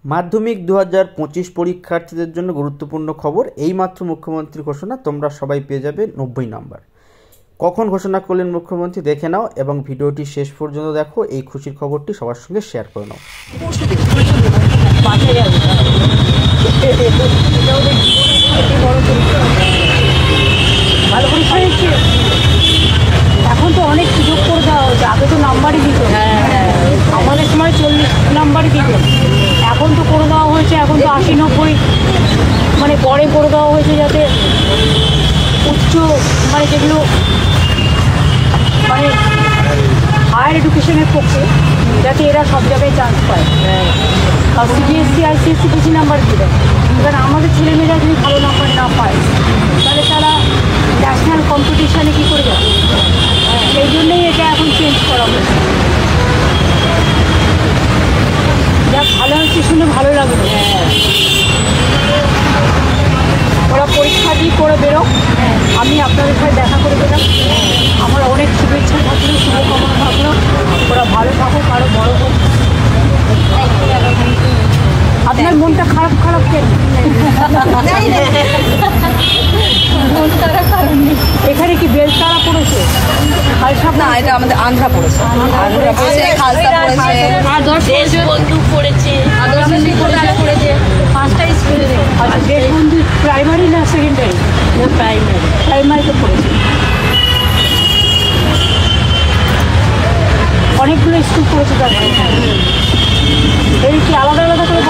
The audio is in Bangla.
মাধ্যমিক 2025 পরীক্ষার্থীদের জন্য গুরুত্বপূর্ণ খবর। এইমাত্র মুখ্যমন্ত্রীর ঘোষণা, তোমরা সবাই পেয়ে যাবে 90 নাম্বার। কখন ঘোষণা করলেন মুখ্যমন্ত্রী দেখে নাও এবং ভিডিওটি শেষ পর্যন্ত দেখো। এই খুশির খবরটি সবার সঙ্গে শেয়ার করে নাও। এখন তো অনেক সুযোগ করে দেওয়া হয়েছে। আগে তো নাম্বারই দিত, আমাদের সময় 40 নাম্বারই দিত। এখন তো করে দেওয়া হয়েছে, এখন তো 80-90 মানে পরে করে দেওয়া হয়েছে, যাতে উচ্চ মানে যেগুলো মানে হায়ার এডুকেশনের পক্ষে যাতে এরা সব জায়গায় চান্স পায়। আর সিবিএসসি আইসিএসসি বেশি নাম্বার দেবে, এবার আমাদের ছেলেমেয়েরা যদি ভালো নাম্বার না পায় তাহলে তারা ন্যাশনাল কম্পিটিশানে কী করে যাবে। এই জন্যই এটা এখন চেঞ্জ করা হয়েছে। যা ভালো হচ্ছে শুনে ভালো লাগবে। ওরা পরীক্ষা দিয়ে করে বেরো, আমি আপনাদের সাথে দেখা করে পেলাম। আমার অনেক শুভেচ্ছা থাকলো, শুভকামনা থাকলো। ওরা ভালো থাকুক, আরও বড়ো হোক। আপনার মনটা খারাপ খারাপ কেন? এখানে কি বেলতারা পড়েছে? না, এটা আমাদের আন্ধ্রা পড়েছে, খালসা পড়েছে, দেশবন্ধু পড়েছে, পাঁচটা স্কুলে। আচ্ছা, দেশবন্ধু প্রাইমারি না সেকেন্ডারি? প্রাইমারিতে পড়েছে। অনেকগুলো স্কুল পড়েছে তার। এই কি আলাদা আলাদা করে